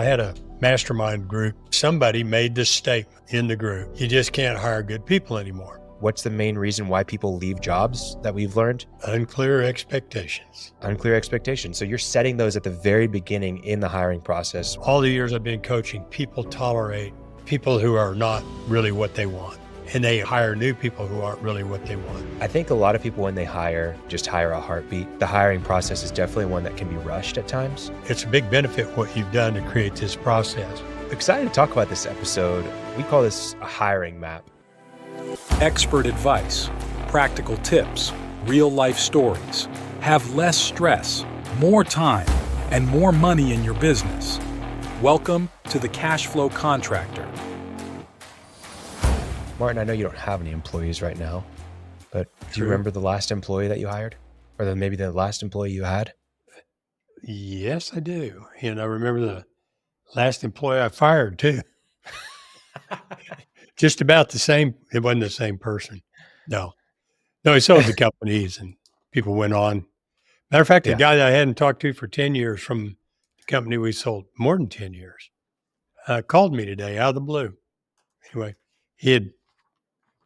I had a mastermind group. Somebody made this statement in the group: you just can't hire good people anymore. What's the main reason why people leave jobs that we've learned? Unclear expectations. Unclear expectations. So you're setting those at the very beginning in the hiring process. All the years I've been coaching, people tolerate people who are not really what they want, and they hire new people who aren't really what they want. I think a lot of people, when they hire, just hire a heartbeat. The hiring process is definitely one that can be rushed at times. It's a big benefit what you've done to create this process. Excited to talk about this episode. We call this a hiring map. Expert advice, practical tips, real-life stories. Have less stress, more time, and more money in your business. Welcome to the Cash Flow Contractor. Martin, I know you don't have any employees right now, but do True. you remember the last employee that you hired? Or maybe the last employee you had? Yes, I do. And I remember the last employee I fired too. Just about the same. It wasn't the same person. No, he sold the companies and people went on. Matter of fact, the guy that I hadn't talked to for 10 years from the company we sold, more than 10 years, called me today out of the blue. Anyway, he had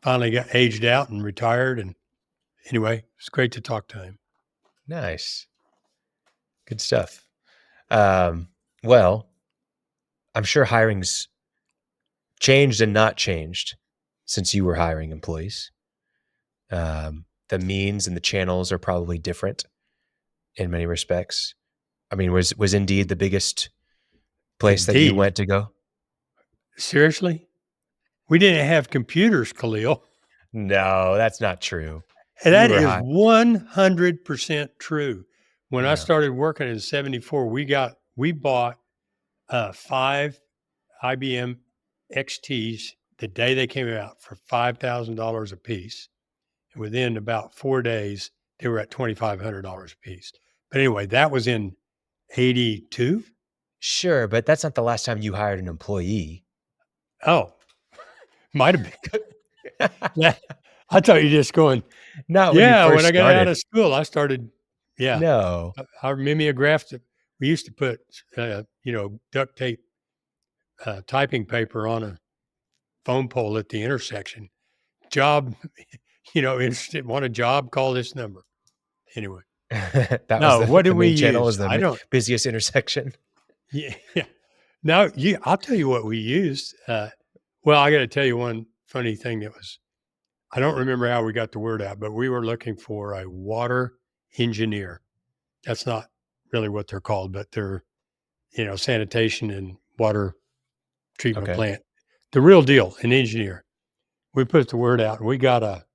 finally got aged out and retired. And anyway, it's great to talk to him. Nice. Good stuff. Well, I'm sure hiring's changed and not changed since you were hiring employees. The means and the channels are probably different in many respects. I mean, was Indeed the biggest place that you went to go? Seriously? We didn't have computers, Khalil. No, that's not true. And that is 100% true. When I started working in 74, we bought 5 IBM XTs the day they came out for $5,000 a piece. And within about 4 days, they were at $2,500 a piece. But anyway, that was in 82. Sure, but that's not the last time you hired an employee. Oh, might have been. I thought you were just going, no, when I got out of school, I started, No. Our mimeographed, we used to put, duct tape typing paper on a phone pole at the intersection. Job, interested, want a job, call this number. Anyway. What did we use? Channel is the busiest intersection. Yeah. Now, I'll tell you what we used. Well, I got to tell you one funny thing I don't remember how we got the word out, but we were looking for a water engineer. That's not really what they're called, but they're, sanitation and water treatment plant. The real deal, an engineer. We put the word out and we got a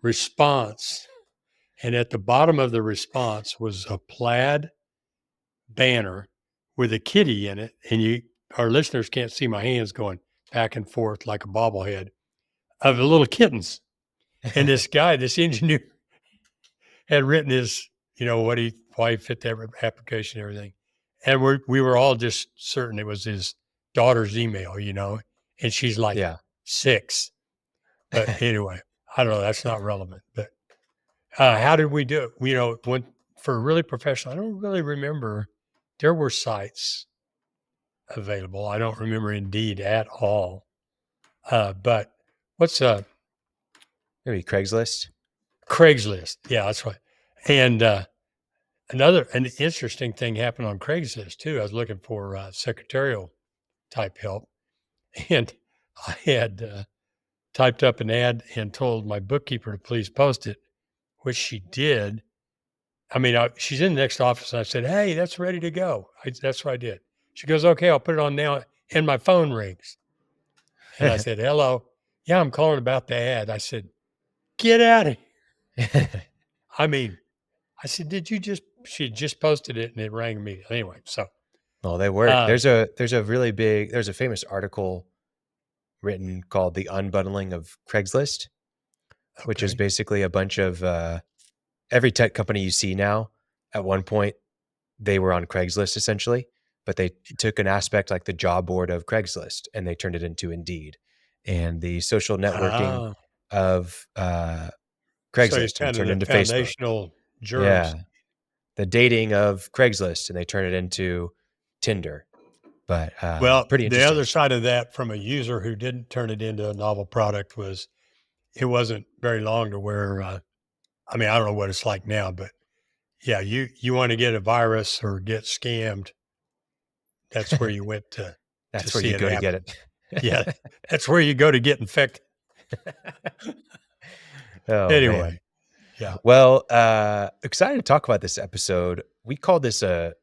response. And at the bottom of the response was a plaid banner with a kitty in it. And our listeners can't see my hands going back and forth like a bobblehead of the little kittens. And this guy, this engineer, had written his, why he fit that application and everything. And we were all just certain it was his daughter's email, and she's like 6. But anyway, I don't know. That's not relevant. But how did we do it? For really professional, I don't really remember. There were sites available. I don't remember Indeed at all. But what's maybe Craigslist? Craigslist. Yeah, that's right. And an interesting thing happened on Craigslist too. I was looking for secretarial type help, and I had typed up an ad and told my bookkeeper to please post it, which she did. I mean, she's in the next office, and I said, "Hey, that's ready to go." That's what I did. She goes, "Okay, I'll put it on now." And my phone rings, and I said, "Hello, yeah, I'm calling about the ad." I said, "Get out of here!" I mean, I said, she just posted it and it rang immediately. Anyway, so. Well, they work. There's a famous article written called The Unbundling of Craigslist, which is basically a bunch of, every tech company you see now, at one point, they were on Craigslist essentially, but they took an aspect like the job board of Craigslist and they turned it into Indeed, and the social networking of Craigslist and turned into Facebook. Foundational germs. Yeah. The dating of Craigslist and they turn it into Tinder. But Well, pretty the interesting. other side of that from a user who didn't turn it into a novel product was it wasn't very long to where, I mean, I don't know what it's like now, but yeah, you want to get a virus or get scammed, that's where you went to That's where see you it go to get happen. it. Yeah, that's where you go to get infected. Oh man. Anyway, yeah, Well, excited to talk about this episode. We call this a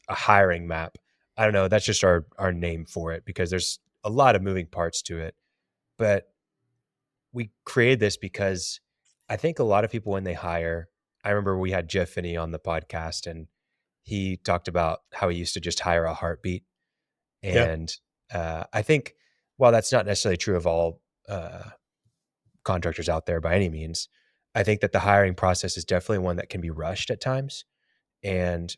hiring map. I don't know. That's just our name for it because there's a lot of moving parts to it. But we created this because I think a lot of people when they hire, I remember we had Jeff Finney on the podcast and he talked about how he used to just hire a heartbeat. yeah, And I think while that's not necessarily true of all contractors out there by any means, I think that the hiring process is definitely one that can be rushed at times. And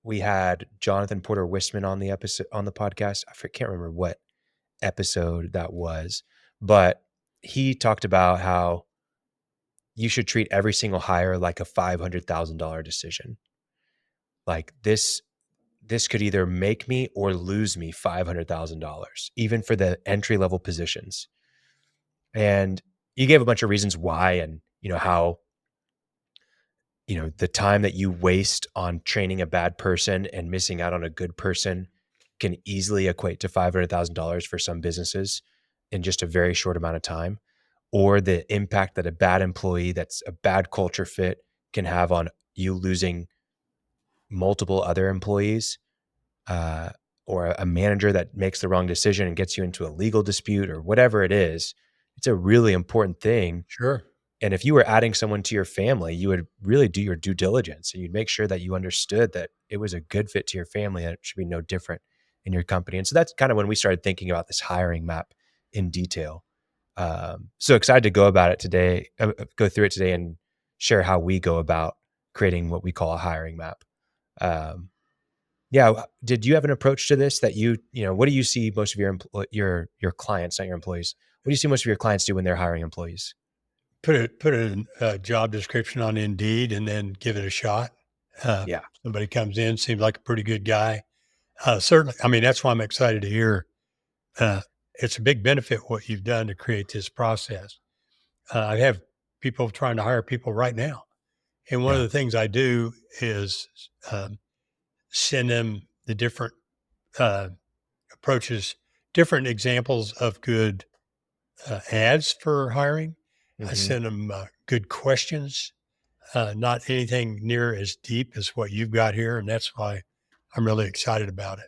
we had Jonathan Porter Wistman on the podcast. Can't remember what episode that was, but he talked about how you should treat every single hire like a $500,000 decision. Like this could either make me or lose me $500,000, even for the entry level positions. And you gave a bunch of reasons why, and how the time that you waste on training a bad person and missing out on a good person can easily equate to $500,000 for some businesses in just a very short amount of time, or the impact that a bad employee that's a bad culture fit can have on you losing multiple other employees, or a manager that makes the wrong decision and gets you into a legal dispute or whatever it is. It's a really important thing. sure. And if you were adding someone to your family, you would really do your due diligence and you'd make sure that you understood that it was a good fit to your family and it should be no different in your company. And so that's kind of when we started thinking about this hiring map in detail. So excited to go through it today and share how we go about creating what we call a hiring map. Yeah. Did you have an approach to this that what do you see most of your clients, not your employees? What do you see most of your clients do when they're hiring employees? Put a job description on Indeed and then give it a shot. Yeah. Somebody comes in, seems like a pretty good guy. Certainly, I mean, that's why I'm excited to hear. It's a big benefit what you've done to create this process. I have people trying to hire people right now. And one of Yeah. the things I do is send them the different approaches, different examples of good ads for hiring. I Mm-hmm. send them good questions, not anything near as deep as what you've got here. And that's why I'm really excited about it.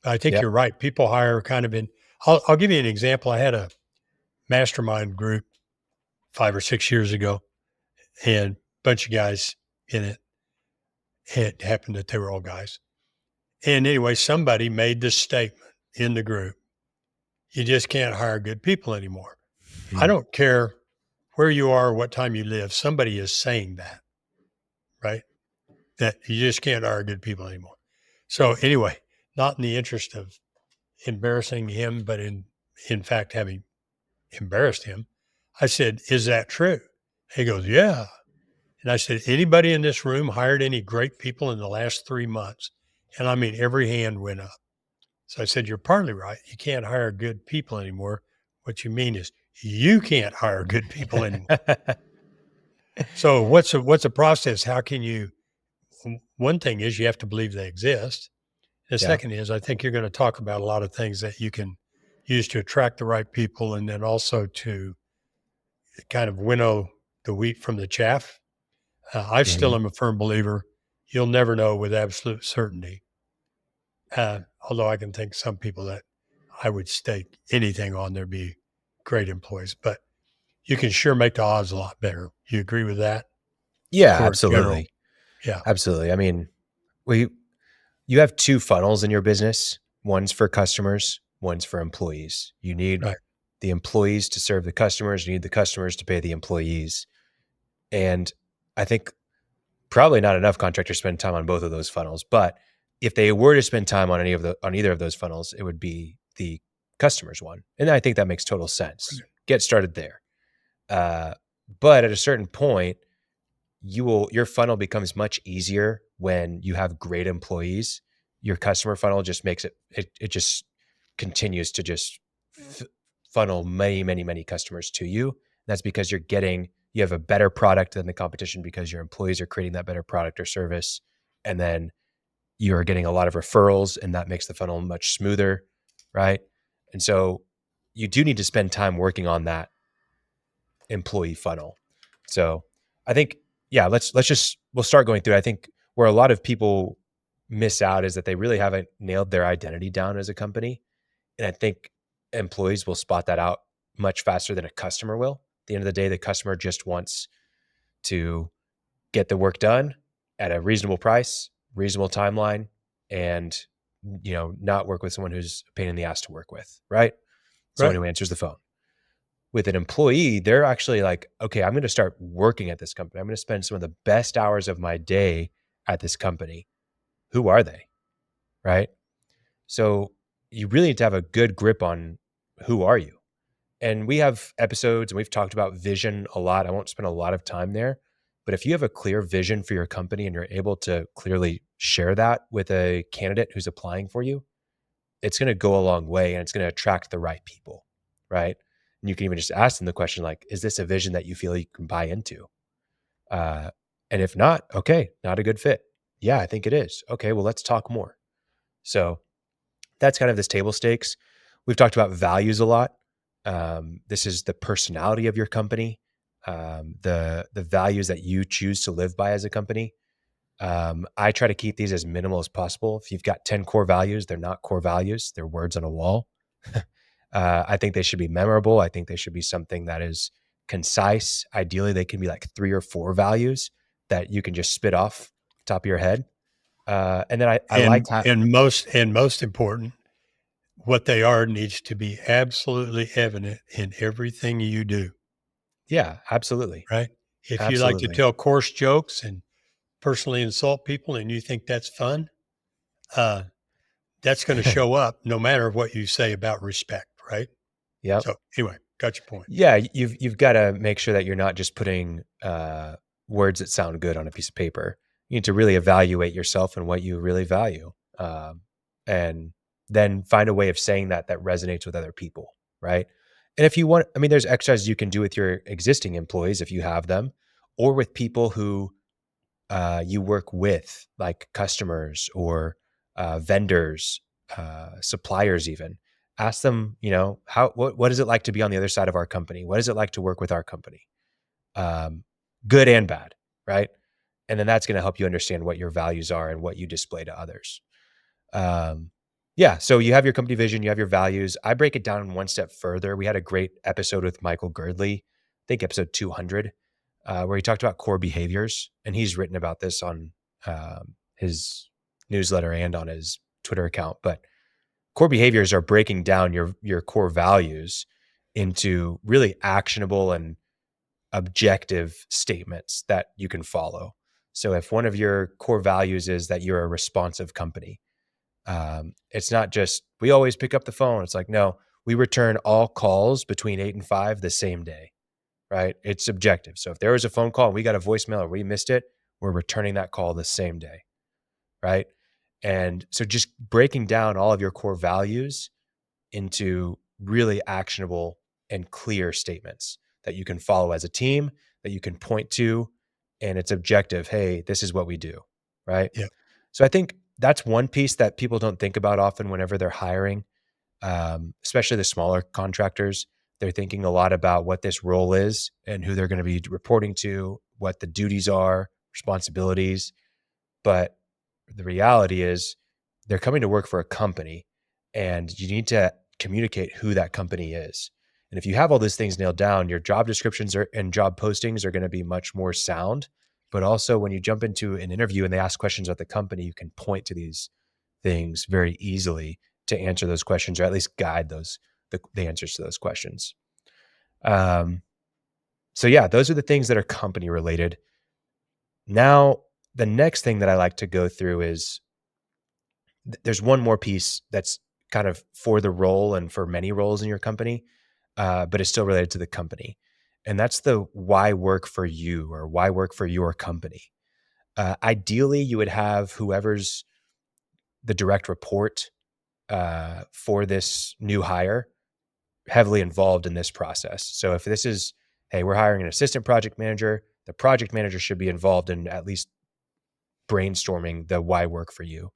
I think Yep. you're right. People hire kind of I'll give you an example. I had a mastermind group 5 or 6 years ago and a bunch of guys in it. It happened that they were all guys. And anyway, somebody made this statement in the group. You just can't hire good people anymore. I don't care where you are, what time you live. Somebody is saying that, right? That you just can't hire good people anymore. So anyway, not in the interest of embarrassing him, but in fact, having embarrassed him, I said, "Is that true?" He goes, "Yeah." And I said, "Anybody in this room hired any great people in the last 3 months?" And I mean, every hand went up. So I said, "You're partly right. You can't hire good people anymore. What you mean is you can't hire good people anymore." So what's the process? How can you? One thing is you have to believe they exist. The Yeah. second is I think you're going to talk about a lot of things that you can use to attract the right people, and then also to kind of winnow the wheat from the chaff. I still Mhm. am a firm believer. You'll never know with absolute certainty. Although I can think some people that I would stake anything on there'd be great employees, but you can sure make the odds a lot better. You agree with that Yeah, for a general? absolutely. Yeah, Absolutely. I mean, you have two funnels in your business. One's for customers, one's for employees. You need right. the employees to serve the customers. You need the customers to pay the employees. And I think probably not enough contractors spend time on both of those funnels. But if they were to spend time on either of those funnels, it would be the customers one. And I think that makes total sense. Right. Get started there. But at a certain point, your funnel becomes much easier when you have great employees. your customer funnel just makes it just continues to just funnel many customers to you. That's because you have a better product than the competition because your employees are creating that better product or service. And then you're getting a lot of referrals, and that makes the funnel much smoother, right? And so you do need to spend time working on that employee funnel. So I think, yeah, we'll start going through. I think where a lot of people miss out is that they really haven't nailed their identity down as a company. And I think employees will spot that out much faster than a customer will. At the end of the day, the customer just wants to get the work done at a reasonable price, reasonable timeline, and not work with someone who's a pain in the ass to work with, right? Someone who answers the phone. With an employee, they're actually like, okay, I'm going to start working at this company. I'm going to spend some of the best hours of my day at this company. Who are they? Right? So you really need to have a good grip on who are you. And we have episodes and we've talked about vision a lot. I won't spend a lot of time there, but if you have a clear vision for your company and you're able to clearly share that with a candidate who's applying for you, it's going to go a long way and it's going to attract the right people, right? And you can even just ask them the question like, is this a vision that you feel you can buy into? And if not, okay, not a good fit. Yeah, I think it is. Okay, well, let's talk more. So that's kind of this table stakes. We've talked about values a lot. This is the personality of your company, the values that you choose to live by as a company. I try to keep these as minimal as possible. If you've got 10 core values, they're not core values. They're words on a wall. I think they should be memorable. I think they should be something that is concise. Ideally, they can be like 3 or 4 values that you can just spit off the top of your head. And then most important, what they are needs to be absolutely evident in everything you do. Yeah, absolutely. Right. If you like to tell coarse jokes and personally insult people and you think that's fun, that's going to show up no matter what you say about respect. Right. Yeah. So anyway, got your point. Yeah. You've got to make sure that you're not just putting words that sound good on a piece of paper. You need to really evaluate yourself and what you really value. And then find a way of saying that resonates with other people. Right. And if you want, there's exercises you can do with your existing employees if you have them, or with people who you work with, like customers or vendors, suppliers even. Ask them, what is it like to be on the other side of our company? What is it like to work with our company? Good and bad, right? And then that's going to help you understand what your values are and what you display to others. So you have your company vision, you have your values. I break it down one step further. We had a great episode with Michael Girdley, I think episode 200, where he talked about core behaviors. And he's written about this on his newsletter and on his Twitter account. But core behaviors are breaking down your core values into really actionable and objective statements that you can follow. So if one of your core values is that you're a responsive company, it's not just, we always pick up the phone. It's like, no, we return all calls between 8 and 5 the same day, right? It's subjective. So if there was a phone call and we got a voicemail or we missed it, we're returning that call the same day, right? And so just breaking down all of your core values into really actionable and clear statements that you can follow as a team, that you can point to, and it's objective. Hey, this is what we do, right? Yeah. So I think that's one piece that people don't think about often whenever they're hiring, especially the smaller contractors. They're thinking a lot about what this role is and who they're going to be reporting to, what the duties are, responsibilities. But the reality is they're coming to work for a company, and you need to communicate who that company is. And if you have all these things nailed down, your job descriptions and job postings are going to be much more sound. But also when you jump into an interview and they ask questions about the company, you can point to these things very easily to answer those questions, or at least guide the answers to those questions. So yeah, those are the things that are company related. Now, the next thing that I like to go through is there's one more piece that's kind of for the role and for many roles in your company, but it's still related to the company. And that's the why work for you, or why work for your company. Ideally, you would have whoever's the direct report for this new hire heavily involved in this process. So if this is, hey, we're hiring an assistant project manager, the project manager should be involved in at least brainstorming the why work for you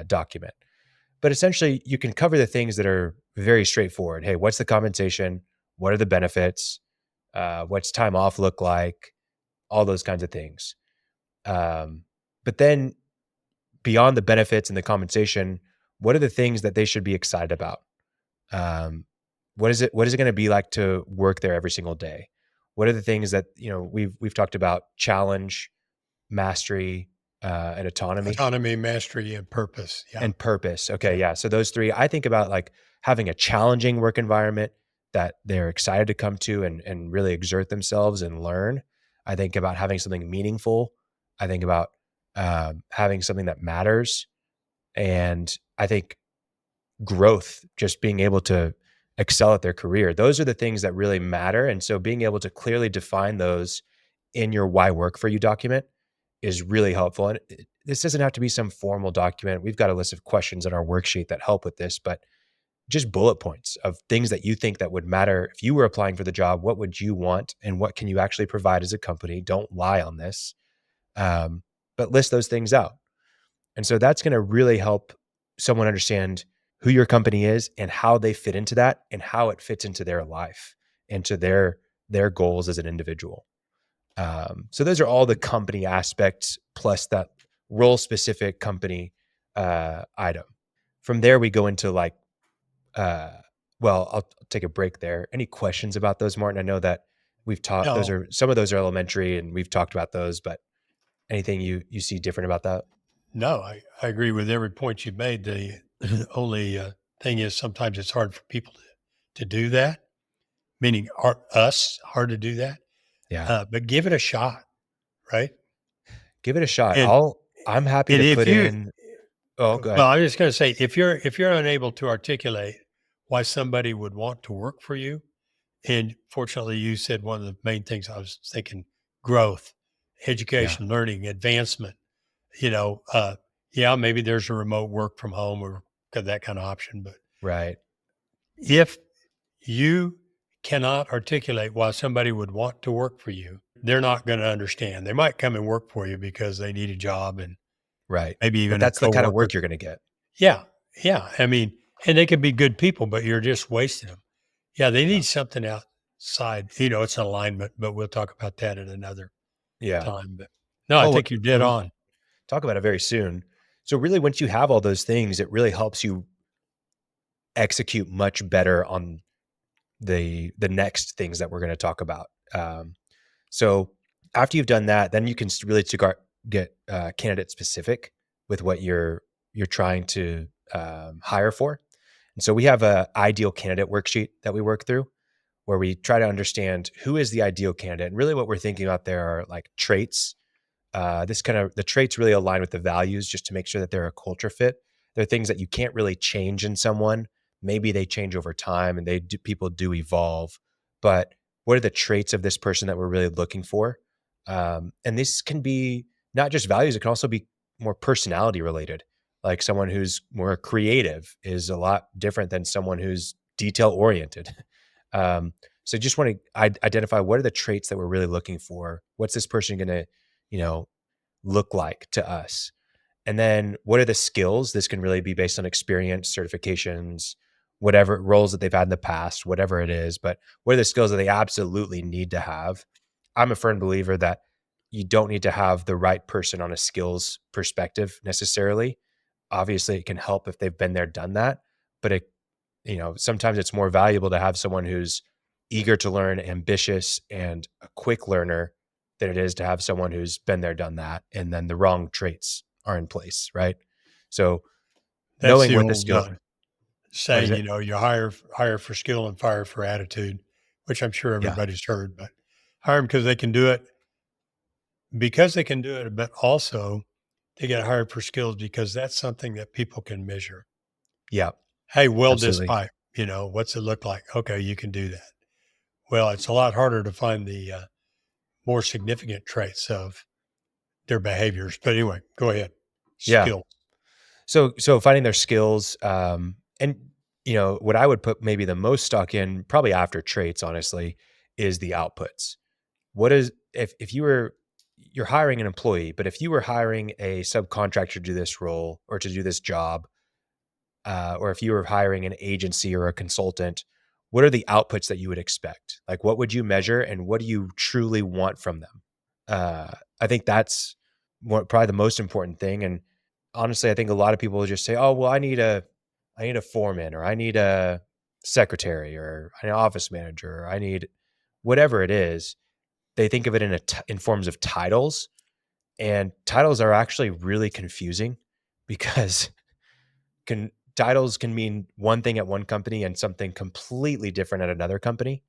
document. But essentially, you can cover the things that are very straightforward. Hey, what's the compensation? What are the benefits? What's time off look like? All those kinds of things. But then beyond the benefits and the compensation, what are the things that they should be excited about? What is it going to be like to work there every single day? What are the things that, we've talked about: challenge, mastery, and autonomy. Autonomy, mastery, and purpose. Yeah. And purpose. Okay. Yeah. So those three, I think about like having a challenging work environment that they're excited to come to and really exert themselves and learn. I think about having something meaningful. I think about having something that matters. And I think growth, just being able to excel at their career. Those are the things that really matter. And so being able to clearly define those in your why work for you document is really helpful. And this doesn't have to be some formal document. We've got a list of questions in our worksheet that help with this, but just bullet points of things that you think that would matter. If you were applying for the job, what would you want and what can you actually provide as a company? Don't lie on this, but list those things out. And so that's going to really help someone understand who your company is and how they fit into that and how it fits into their life and to their goals as an individual. So those are all the company aspects plus that role specific company item. From there, we go into like, I'll take a break there. Any questions about those, Martin? I know that we've talked, some of those are elementary and we've talked about those, but anything you see different about that? No, I agree with every point you made. The only thing is sometimes it's hard for people to do that, meaning us, hard to do that. Yeah. But give it a shot, right? Give it a shot. And, I'm happy to put in. Oh, go ahead. Well, I'm just going to say, if you're unable to articulate why somebody would want to work for you, and fortunately you said one of the main things I was thinking: growth, education, learning, advancement. Maybe there's a remote work from home or that kind of option, but right. If you cannot articulate why somebody would want to work for you, they're not going to understand. They might come and work for you because they need a job and right. maybe even that's the kind of work you're going to get. Yeah. Yeah. I mean, and they could be good people, but you're just wasting them. Yeah. They need something outside, it's an alignment, but we'll talk about that at another time. But no, I think you're dead on. Talk about it very soon. So really, once you have all those things, it really helps you execute much better on the next things that we're going to talk about. So after you've done that, then you can really get candidate specific with what you're trying to hire for. And so we have a ideal candidate worksheet that we work through where we try to understand who is the ideal candidate. And really what we're thinking about there are like traits. The traits really align with the values just to make sure that they're a culture fit. They're things that you can't really change in someone. Maybe they change over time and people do evolve, but what are the traits of this person that we're really looking for? And this can be not just values. It can also be more personality related. Like someone who's more creative is a lot different than someone who's detail oriented. So just want to identify what are the traits that we're really looking for? What's this person going to, look like to us? And then what are the skills? This can really be based on experience, certifications, whatever roles that they've had in the past, whatever it is. But what are the skills that they absolutely need to have? I'm a firm believer that you don't need to have the right person on a skills perspective necessarily. Obviously, it can help if they've been there, done that. But sometimes it's more valuable to have someone who's eager to learn, ambitious, and a quick learner than it is to have someone who's been there, done that, and then the wrong traits are in place, right? So that's knowing the what the old skill saying, you hire for skill and fire for attitude, which I'm sure everybody's heard, but hire them because they can do it, but also they get hired for skills because that's something that people can measure. Yeah. Hey, weld this pipe, what's it look like? Okay, you can do that. Well, it's a lot harder to find the more significant traits of their behaviors. But anyway, go ahead. Skill. So finding their skills, and what I would put maybe the most stock in, probably after traits, honestly, is the outputs. What is if you're hiring an employee, but if you were hiring a subcontractor to do this role or to do this job, or if you were hiring an agency or a consultant, what are the outputs that you would expect? Like, what would you measure, and what do you truly want from them? I think that's probably the most important thing. And honestly, I think a lot of people will just say, "Oh, well, I need a foreman, or I need a secretary, or I need an office manager, or I need whatever it is." They think of it in forms of titles, and titles are actually really confusing because titles can mean one thing at one company and something completely different at another company.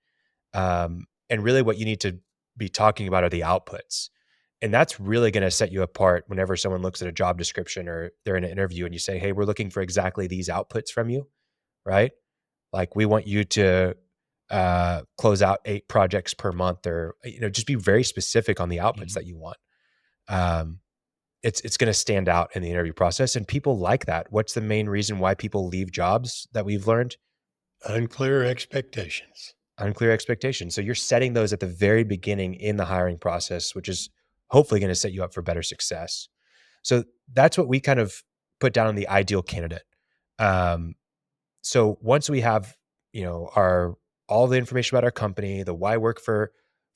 And really what you need to be talking about are the outputs. And that's really going to set you apart whenever someone looks at a job description or they're in an interview and you say, "Hey, we're looking for exactly these outputs from you," right? Like, we want you to close out 8 projects per month, or, just be very specific on the outputs that you want. Um, it's going to stand out in the interview process, and people like that. What's the main reason why people leave jobs that we've learned? Unclear expectations. Unclear expectations. So you're setting those at the very beginning in the hiring process, which is hopefully going to set you up for better success. So that's what we kind of put down on the ideal candidate. So once we have, all the information about our company, the why work for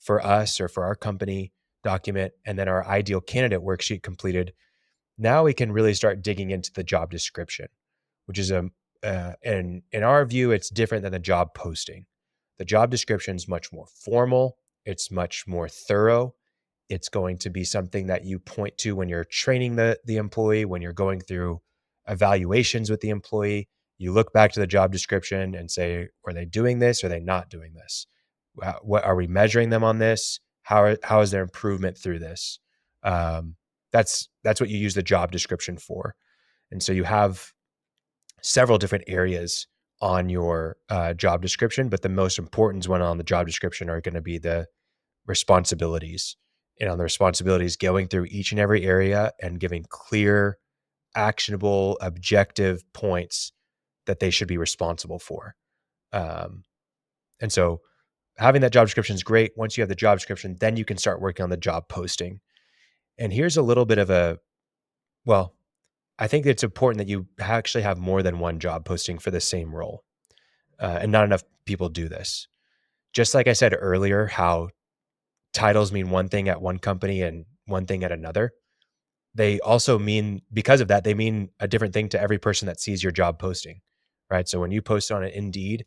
us or for our company document, and then our ideal candidate worksheet completed, now we can really start digging into the job description, which is and in our view, it's different than the job posting. The job description is much more formal. It's much more thorough. It's going to be something that you point to when you're training the employee, when you're going through evaluations with the employee. You look back to the job description and say, are they doing this? Or are they not doing this? What are we measuring them on this? How is their improvement through this? That's what you use the job description for. And so you have several different areas on your job description, but the most important one on the job description are going to be the responsibilities. And on the responsibilities, going through each and every area and giving clear, actionable, objective points that they should be responsible for. And so having that job description is great. Once you have the job description, then you can start working on the job posting. And here's a little bit of I think it's important that you actually have more than one job posting for the same role. And not enough people do this. Just like I said earlier, how titles mean one thing at one company and one thing at another. They also mean, because of that, they mean a different thing to every person that sees your job posting, right? So when you post on an Indeed,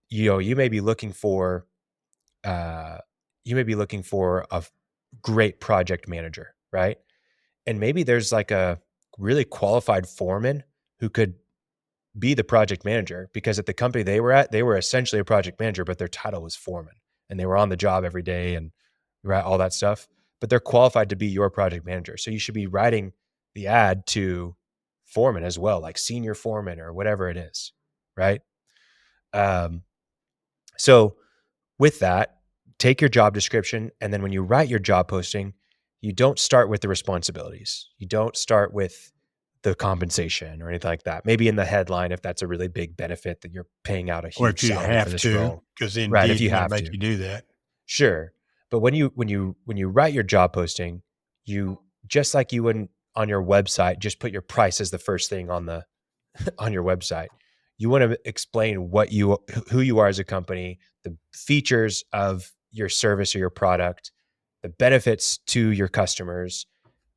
you may be looking for a great project manager, right? And maybe there's like a really qualified foreman who could be the project manager, because at the company they were at, they were essentially a project manager, but their title was foreman, and they were on the job every day and all that stuff, but they're qualified to be your project manager. So you should be writing the ad to foreman as well, like senior foreman or whatever it is, right? So with that, take your job description, and then when you write your job posting, you don't start with the responsibilities. You don't start with the compensation or anything like that. Maybe in the headline, if that's a really big benefit that you're paying out a Or huge if you salary have for this to, role. because Right, if Indeed you will have make to. you do that. Sure. But when you write your job posting, you, just like you wouldn't on your website, just put your price as the first thing on the on your website. You want to explain who you are as a company, the features of your service or your product, the benefits to your customers,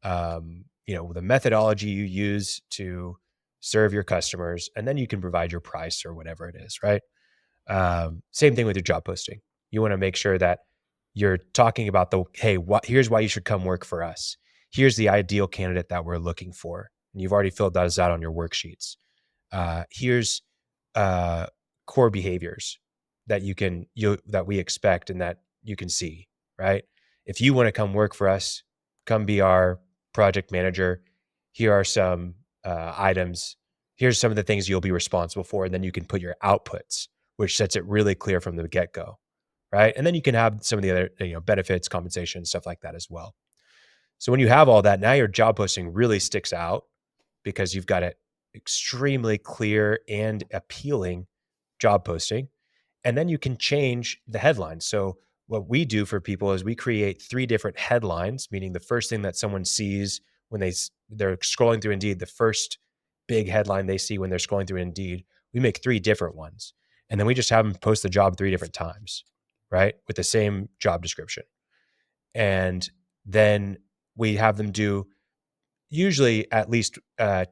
the methodology you use to serve your customers, and then you can provide your price or whatever it is, right? Same thing with your job posting. You want to make sure that you're talking about here's why you should come work for us. Here's the ideal candidate that we're looking for. And you've already filled those out on your worksheets. Here's core behaviors that that we expect and that you can see, right? If you want to come work for us, come be our project manager. Here are some items. Here's some of the things you'll be responsible for. And then you can put your outputs, which sets it really clear from the get-go, right? And then you can have some of the other benefits, compensation, stuff like that as well. So when you have all that, now your job posting really sticks out because you've got it extremely clear and appealing job posting. And then you can change the headline. So what we do for people is we create 3 different headlines, meaning the first thing that someone sees when they're scrolling through Indeed, the first big headline they see when they're scrolling through Indeed, we make 3 different ones. And then we just have them post the job 3 different times, right? With the same job description. And then we have them do usually at least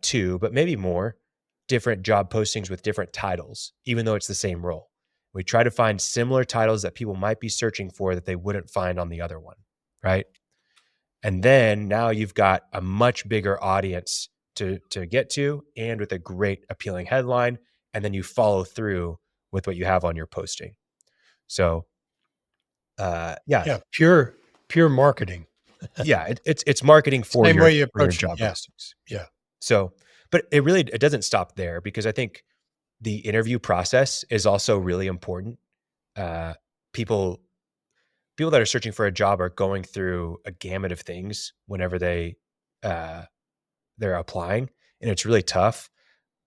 2, but maybe more different job postings with different titles, even though it's the same role. We try to find similar titles that people might be searching for that they wouldn't find on the other one, right? And then now you've got a much bigger audience to get to, and with a great appealing headline, and then you follow through with what you have on your posting. So, Yeah, pure marketing. yeah, it's marketing for Same your way you for your approach it. job Yeah. postings. Yeah. So, but it doesn't stop there, because I think the interview process is also really important. People that are searching for a job are going through a gamut of things whenever they're applying, and it's really tough.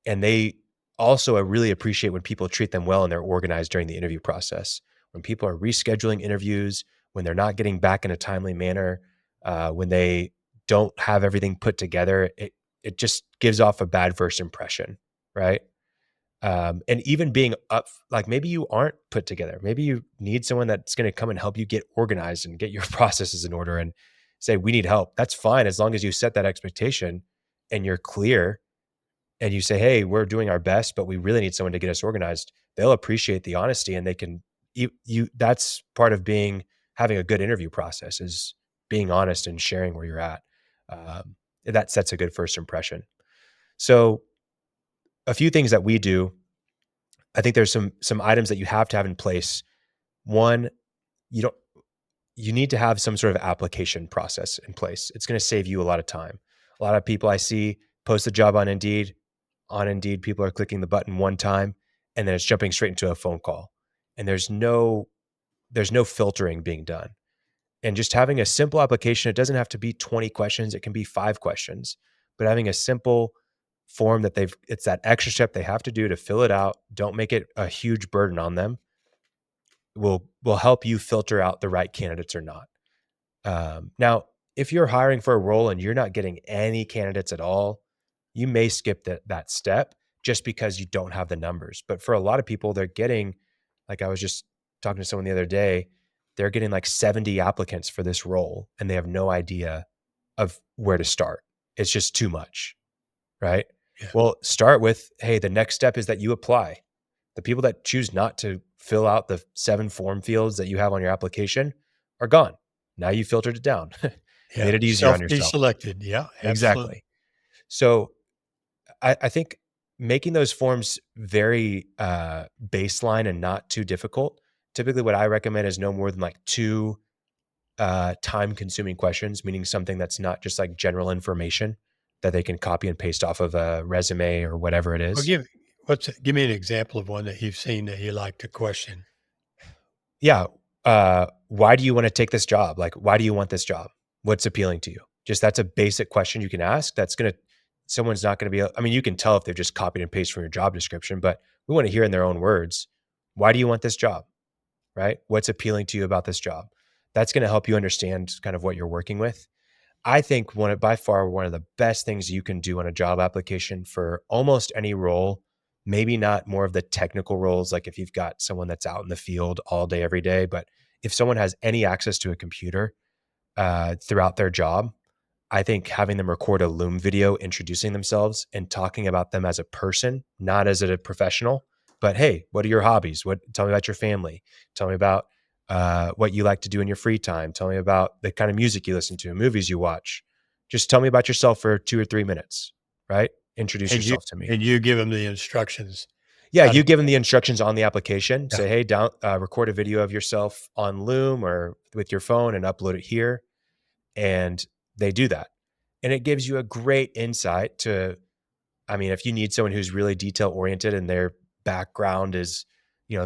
And they also really appreciate when people treat them well and they're organized during the interview process. When people are rescheduling interviews, when they're not getting back in a timely manner, when they don't have everything put together, it just gives off a bad first impression, right? And even being up, like maybe you aren't put together. Maybe you need someone that's going to come and help you get organized and get your processes in order and say, we need help. That's fine. As long as you set that expectation and you're clear and you say, hey, we're doing our best, but we really need someone to get us organized. They'll appreciate the honesty, and they can, that's part of having a good interview process, is being honest and sharing where you're at. That sets a good first impression. So a few things that we do, I think there's some items that you have to have in place. One, you need to have some sort of application process in place. It's going to save you a lot of time. A lot of people I see post a job on Indeed. On Indeed, people are clicking the button one time and then it's jumping straight into a phone call. And there's no filtering being done. And just having a simple application, it doesn't have to be 20 questions. It can be 5 questions, but having a simple form that it's that extra step they have to do to fill it out. Don't make it a huge burden on them. Will help you filter out the right candidates or not. Now, if you're hiring for a role and you're not getting any candidates at all, you may skip that step just because you don't have the numbers. But for a lot of people, they're getting, like I was just talking to someone the other day, they're getting like 70 applicants for this role and they have no idea of where to start. It's just too much, right? Yeah. Well, start with, hey, the next step is that you apply. The people that choose not to fill out the 7 form fields that you have on your application are gone. Now you filtered it down. Yeah. Made it easier on yourself. Deselected. Yeah, absolutely. Exactly. So I think making those forms very baseline and not too difficult. Typically what I recommend is no more than like 2 time-consuming questions, meaning something that's not just like general information that they can copy and paste off of a resume or whatever it is. Well, give me an example of one that you've seen that you like to question. Yeah. Why do you want to take this job? Like, why do you want this job? What's appealing to you? Just that's a basic question you can ask. Someone's not going to be, I mean, you can tell if they've just copied and pasted from your job description, but we want to hear in their own words, why do you want this job? Right? What's appealing to you about this job? That's going to help you understand kind of what you're working with. I think by far one of the best things you can do on a job application for almost any role, maybe not more of the technical roles, like if you've got someone that's out in the field all day, every day, but if someone has any access to a computer throughout their job, I think having them record a Loom video introducing themselves and talking about them as a person, not as a professional, but hey, what are your hobbies? Tell me about your family. Tell me about what you like to do in your free time. Tell me about the kind of music you listen to, movies you watch. Just tell me about yourself for 2 or 3 minutes, right? Introduce yourself to me. And you give them the instructions. Yeah, you give them the instructions on the application. Yeah. Say, hey, record a video of yourself on Loom or with your phone and upload it here. And they do that. And it gives you a great insight to, I mean, if you need someone who's really detail oriented and their background is, you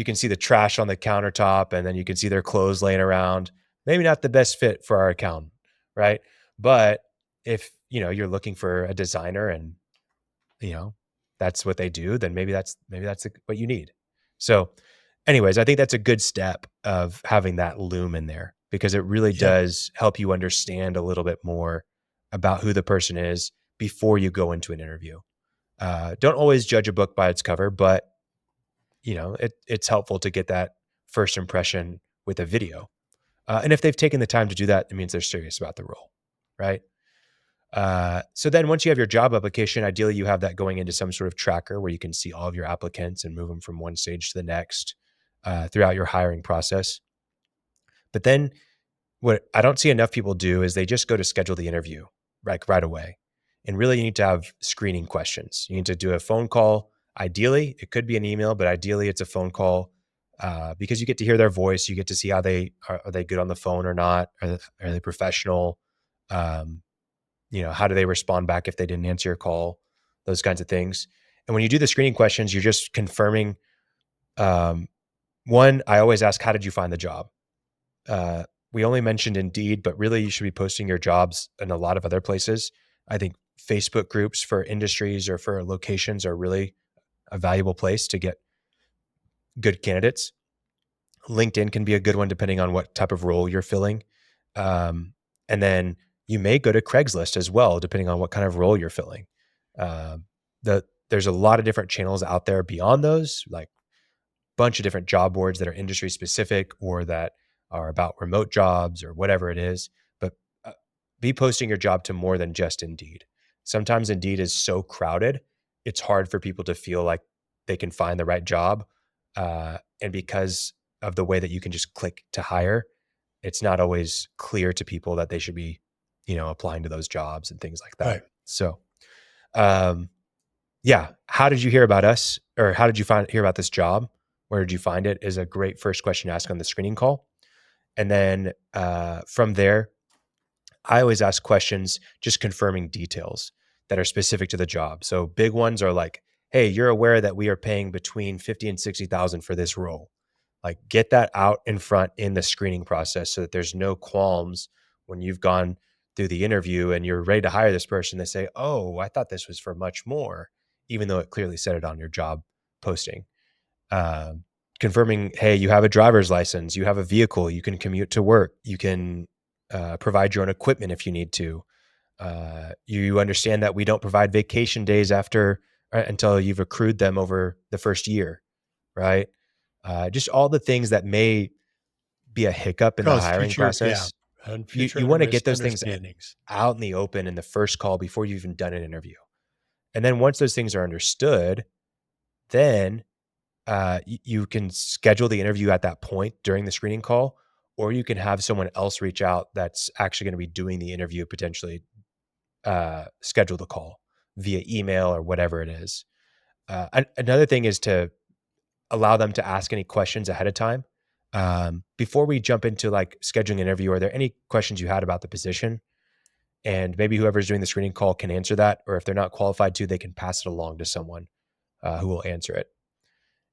can see the trash on the countertop and then you can see their clothes laying around. Maybe not the best fit for our accountant, right? But if you're looking for a designer and, that's what they do, then maybe that's what you need. So anyways, I think that's a good step of having that loom in there, because it really Yeah. does help you understand a little bit more about who the person is before you go into an interview. Don't always judge a book by its cover, but it's helpful to get that first impression with a video. And if they've taken the time to do that, it means they're serious about the role, right? So then once you have your job application, ideally you have that going into some sort of tracker where you can see all of your applicants and move them from one stage to the next throughout your hiring process. But then what I don't see enough people do is they just go to schedule the interview right away. And really you need to have screening questions. You need to do a phone call. Ideally, it could be an email, but ideally it's a phone call because you get to hear their voice. You get to see how are they good on the phone or not? Are they professional? How do they respond back if they didn't answer your call? Those kinds of things. And when you do the screening questions, you're just confirming. One, I always ask, how did you find the job? We only mentioned Indeed, but really you should be posting your jobs in a lot of other places. I think Facebook groups for industries or for locations are really a valuable place to get good candidates. LinkedIn can be a good one depending on what type of role you're filling. And then you may go to Craigslist as well, depending on what kind of role you're filling. There's a lot of different channels out there beyond those, like a bunch of different job boards that are industry specific or that are about remote jobs or whatever it is. But be posting your job to more than just Indeed. Sometimes Indeed is so crowded, it's hard for people to feel like they can find the right job. And because of the way that you can just click to hire, it's not always clear to people that they should be, applying to those jobs and things like that. Right. So, yeah. How did you hear about us, or how did you hear about this job? Where did you find it? Is a great first question to ask on the screening call. And then from there, I always ask questions just confirming details that are specific to the job. So big ones are like, hey, you're aware that we are paying between 50 and 60,000 for this role. Like, get that out in front in the screening process so that there's no qualms when you've gone through the interview and you're ready to hire this person. They say, oh, I thought this was for much more, even though it clearly said it on your job posting. Confirming, hey, you have a driver's license, you have a vehicle, you can commute to work, you can provide your own equipment if you need to. You understand that we don't provide vacation days until you've accrued them over the first year, right? Just all the things that may be a hiccup in the hiring process. You want to get those things out in the open in the first call before you've even done an interview. And then once those things are understood, then you can schedule the interview at that point during the screening call, or you can have someone else reach out that's actually going to be doing the interview, potentially schedule the call via email or whatever it is. Another thing is to allow them to ask any questions ahead of time. Before we jump into like scheduling an interview, are there any questions you had about the position? And maybe whoever's doing the screening call can answer that, or if they're not qualified to, they can pass it along to someone who will answer it.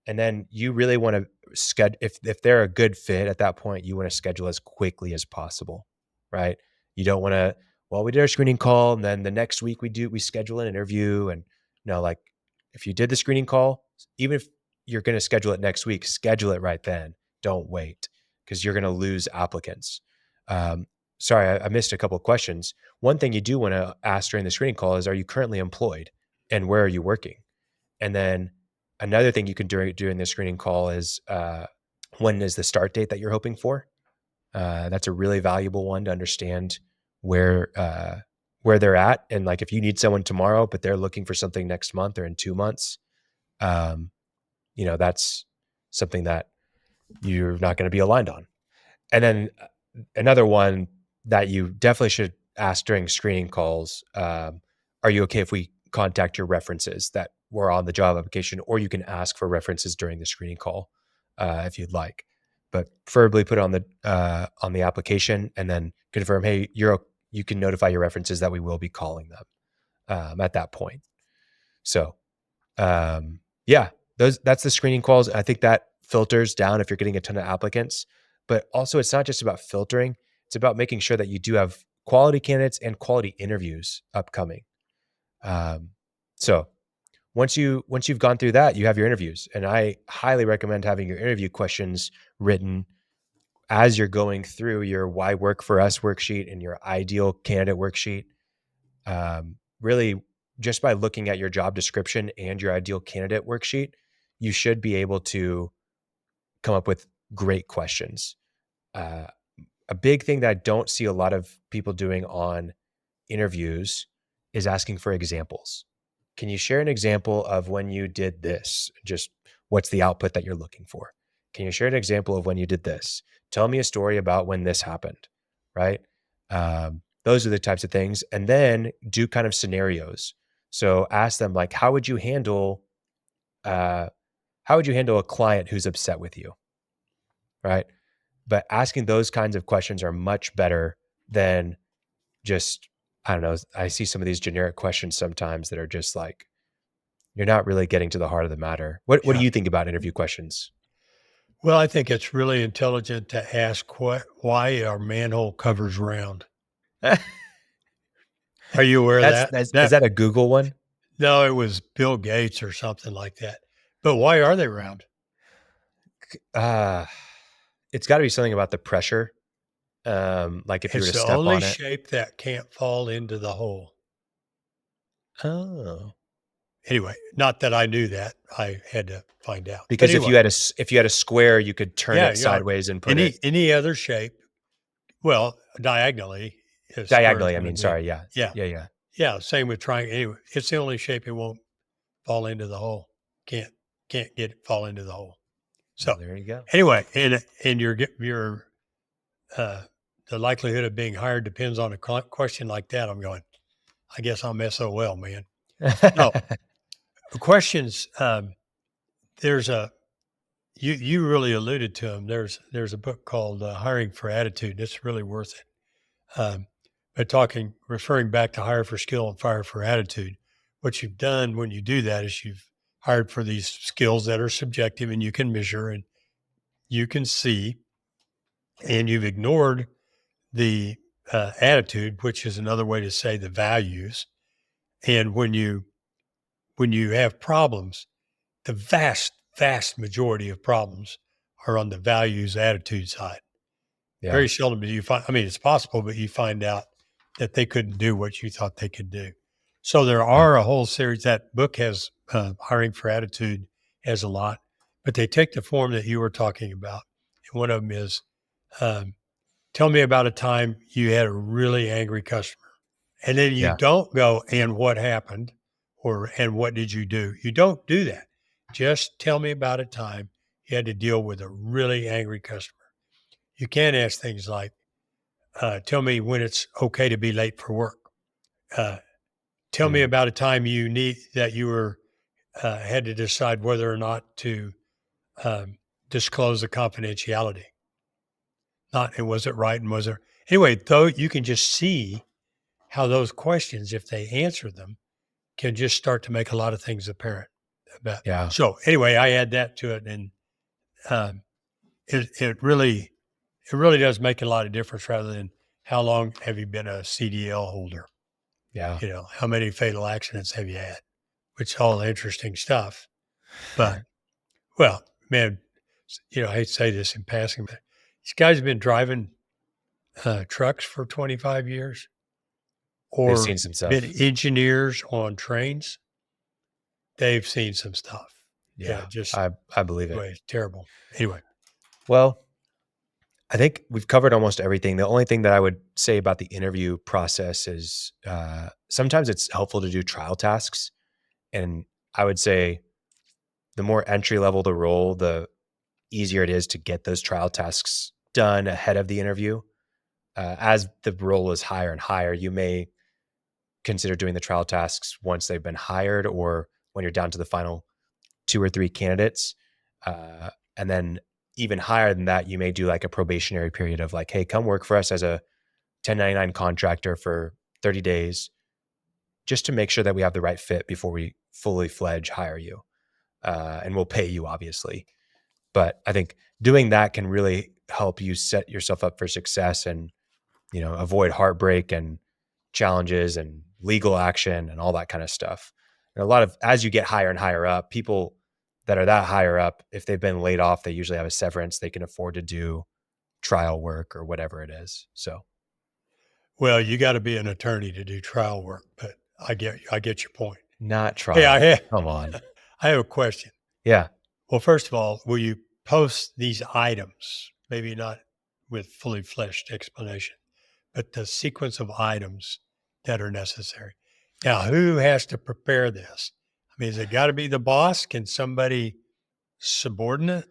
And then you really want to schedule, if they're a good fit at that point, you want to schedule as quickly as possible, right? You don't want to, well, we did our screening call and then the next week we schedule an interview. And like if you did the screening call, even if you're going to schedule it next week, schedule it right then. Don't wait, because you're going to lose applicants. Sorry, I missed a couple of questions. One thing you do want to ask during the screening call is, are you currently employed and where are you working? And then another thing you can do during the screening call is when is the start date that you're hoping for? That's a really valuable one to understand where they're at. And like if you need someone tomorrow, but they're looking for something next month or in 2 months, that's something that you're not going to be aligned on. And then another one that you definitely should ask during screening calls, are you okay if we contact your references that were on the job application? Or you can ask for references during the screening call if you'd like, but preferably put it on the application and then confirm, hey, you can notify your references that we will be calling them at that point. So yeah, that's the screening calls. I think that filters down if you're getting a ton of applicants, but also it's not just about filtering. It's about making sure that you do have quality candidates and quality interviews upcoming. So once you've gone through that, you have your interviews, and I highly recommend having your interview questions written as you're going through your why work for us worksheet and your ideal candidate worksheet. Really, just by looking at your job description and your ideal candidate worksheet, you should be able to come up with great questions. A big thing that I don't see a lot of people doing on interviews is asking for examples. Can you share an example of when you did this? Just what's the output that you're looking for? Can you share an example of when you did this? Tell me a story about when this happened, right? Those are the types of things. And then do kind of scenarios. So ask them like, how would you handle a client who's upset with you, right? But asking those kinds of questions are much better than just, I don't know, I see some of these generic questions sometimes that are just like, you're not really getting to the heart of the matter. What do you think about interview questions? Well, I think it's really intelligent to ask why are manhole covers round? Are you aware of that? Is that a Google one? No, it was Bill Gates or something like that. But why are they round? It's got to be something about the pressure. Like if you were to step on it. It's the only shape that can't fall into the hole. Oh. Anyway, not that I knew that. I had to find out. Because anyway, if you had a square, you could turn it sideways and put any other shape. Well, diagonally. Diagonally, I mean, sorry. Yeah. Yeah. Same with triangle. Anyway, it's the only shape it won't fall into the hole. Can't get it fall into the hole. So there you go. Anyway, and your the likelihood of being hired depends on a question like that. I'm going, I guess I'm SOL, man. No. Questions, there's you really alluded to them. There's a book called Hiring for Attitude. It's really worth it. But referring back to hire for skill and fire for attitude, what you've done when you do that is you've hired for these skills that are subjective and you can measure and you can see, and you've ignored the attitude, which is another way to say the values. And when you have problems, the vast majority of problems are on the values attitude side. Yeah. Very seldom do you find, I mean, it's possible, but you find out that they couldn't do what you thought they could do. So there are a whole series. That book has Hiring for Attitude has a lot, but they take the form that you were talking about. And one of them is, tell me about a time you had a really angry customer. And then you don't go, and what happened? And what did you do? You don't do that. Just tell me about a time you had to deal with a really angry customer. You can't ask things like, tell me when it's okay to be late for work. Tell me about a time you were had to decide whether or not to disclose the confidentiality. And was it right? And was there anyway? Though you can just see how those questions, if they answer them, can just start to make a lot of things apparent about. Yeah. So anyway, I add that to it, and it really does make a lot of difference rather than how long have you been a CDL holder? Yeah. You know, how many fatal accidents have you had? Which is all interesting stuff. But, well, man, you know, I hate to say this in passing, but these guys have been driving trucks for 25 years. Or they've seen some stuff. Been engineers on trains. They've seen some stuff. Yeah, I believe it. It's terrible. Anyway. Well, I think we've covered almost everything. The only thing that I would say about the interview process is sometimes it's helpful to do trial tasks. And I would say the more entry level the role, the easier it is to get those trial tasks done ahead of the interview. As the role is higher and higher, you may consider doing the trial tasks once they've been hired or when you're down to the final 2 or 3 candidates. And then even higher than that, you may do like a probationary period of like, hey, come work for us as a 1099 contractor for 30 days, just to make sure that we have the right fit before we fully fledged hire you. And we'll pay you, obviously. But I think doing that can really help you set yourself up for success and avoid heartbreak and challenges and legal action and all that kind of stuff. And as you get higher and higher up, people that are that higher up, if they've been laid off, they usually have a severance. They can afford to do trial work or whatever it is. So, Well, you got to be an attorney to do trial work, but I get your point. not Hey, trial. Come on. I have a question. Yeah. Well, first of all, will you post these items? Maybe not with fully fleshed explanation, but the sequence of items that are necessary. Now, who has to prepare this? I mean, has it got to be the boss? Can somebody subordinate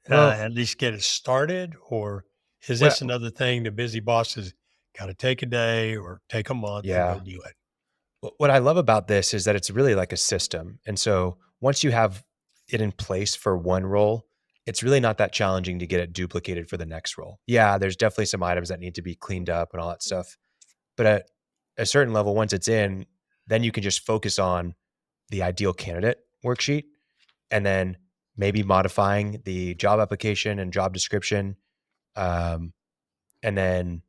Well, at least get it started? Or is well, this another thing the busy bosses got to take a day or take a month and yeah. go do it? What I love about this is that it's really like a system. And so once you have it in place for one role, it's really not that challenging to get it duplicated for the next role. Yeah, there's definitely some items that need to be cleaned up and all that stuff. But at a certain level, once it's in, then you can just focus on the ideal candidate worksheet and then maybe modifying the job application and job description. And then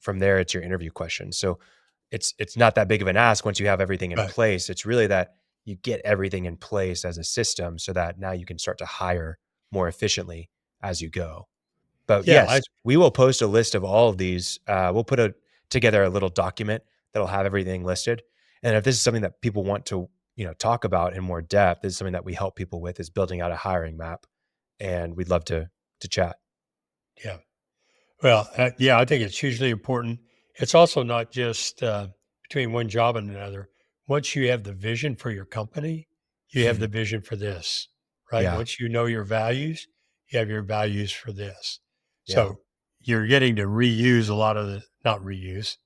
from there, it's your interview questions. So it's not that big of an ask once you have everything in Right. place. It's really that you get everything in place as a system so that now you can start to hire more efficiently as you go. But Yeah. yes, we will post a list of all of these. We'll put together a little document that'll have everything listed. And if this is something that people want to, talk about in more depth, this is something that we help people with, is building out a hiring map. And we'd love to chat. Yeah. Well, yeah, I think it's hugely important. It's also not just between one job and another. Once you have the vision for your company, you have the vision for this, right? Yeah. Once you know your values, you have your values for this. Yeah. So you're getting to reuse a lot of not reuse,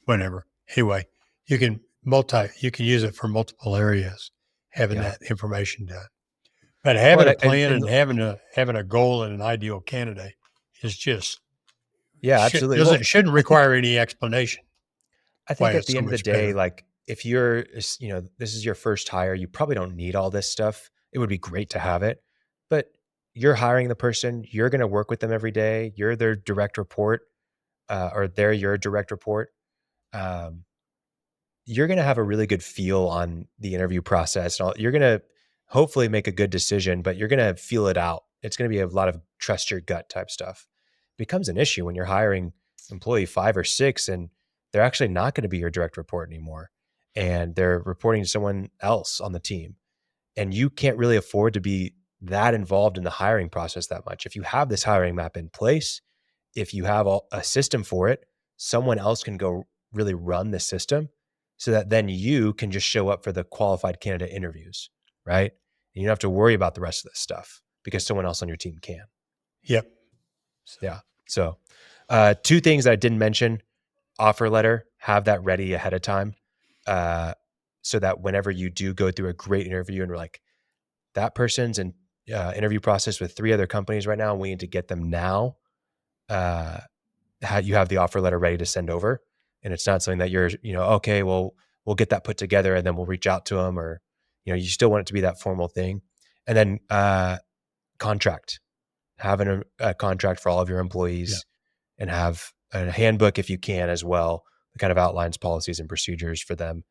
whatever. Anyway, you can use it for multiple areas, having Yeah. that information done. But having Well, a plan and and having a goal and an ideal candidate is just yeah, absolutely. Well, shouldn't require any explanation I why think at it's the so end of the much day, better. like if this is your first hire, you probably don't need all this stuff. It would be great to have it, but you're hiring the person, you're going to work with them every day. You're their direct report, or they're your direct report. Um, you're going to have a really good feel on the interview process. And you're going to hopefully make a good decision, but you're going to feel it out. It's going to be a lot of trust your gut type stuff. It becomes an issue when you're hiring employee 5 or 6 and they're actually not going to be your direct report anymore. And they're reporting to someone else on the team. And you can't really afford to be that involved in the hiring process that much. If you have this hiring map in place, if you have a system for it, someone else can go really run the system so that then you can just show up for the qualified candidate interviews, right? And you don't have to worry about the rest of this stuff because someone else on your team can. Yep. Yeah. So 2 things that I didn't mention: offer letter, have that ready ahead of time. So that whenever you do go through a great interview and we're like, that person's in interview process with 3 other companies right now, and we need to get them now. You have the offer letter ready to send over, and it's not something that you're, okay, well, we'll get that put together and then we'll reach out to them, or, you still want it to be that formal thing. And then contract, having a contract for all of your employees, and have a handbook if you can as well, that kind of outlines policies and procedures for them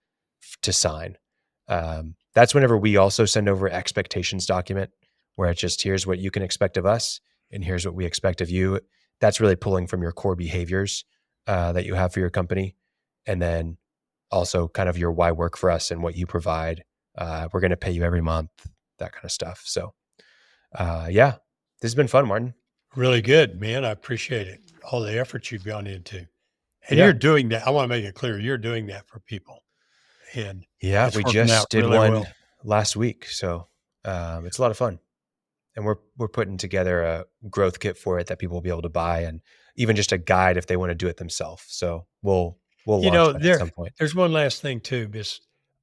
to sign. That's whenever we also send over expectations document, where it's just, here's what you can expect of us and here's what we expect of you. That's really pulling from your core behaviors that you have for your company. And then also kind of your why work for us and what you provide. We're going to pay you every month, that kind of stuff. So yeah, this has been fun, Martin. Really good, man. I appreciate it. All the effort you've gone into. And Yeah. you're doing that. I want to make it clear. You're doing that for people. And Yeah, it's we working out just did really one well. last week. So it's a lot of fun. And we're putting together a growth kit for it that people will be able to buy, and even just a guide if they want to do it themselves. So we'll launch that at some point. There's one last thing too, because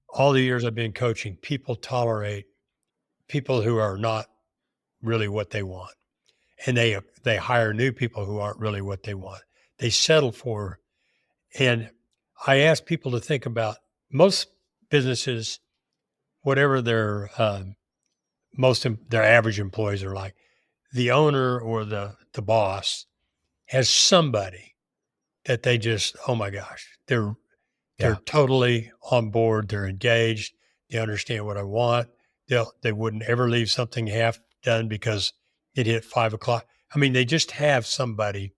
all the years I've been coaching, people tolerate people who are not really what they want. And they hire new people who aren't really what they want. They settle for, and I ask people to think about most businesses, whatever their their average employees are like, the owner or the boss has somebody that they just, oh my gosh, they're Yeah. totally on board. They're engaged. They understand what I want. They wouldn't ever leave something half done because it hit 5 o'clock. I mean, they just have somebody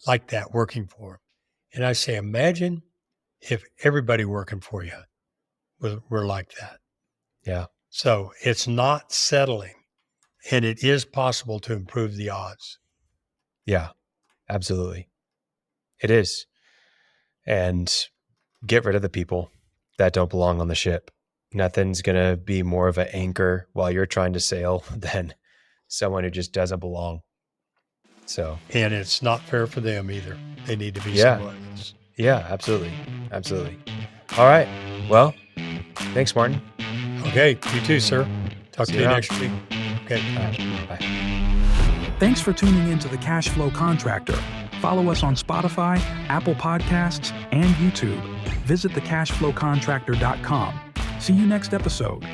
like that working for them. And I say, imagine if everybody working for you were like that. Yeah. So it's not settling, and it is possible to improve the odds. Yeah, absolutely. It is. And get rid of the people that don't belong on the ship. Nothing's going to be more of an anchor while you're trying to sail than someone who just doesn't belong. So, And it's not fair for them either. They need to be Yeah. someone else. yeah, absolutely. Absolutely. All right. Well, thanks, Martin. Okay, you too, sir. Talk See to you you around. next week. Okay. All right. Bye. Thanks for tuning in to the Cash Flow Contractor. Follow us on Spotify, Apple Podcasts, and YouTube. Visit thecashflowcontractor.com. See you next episode.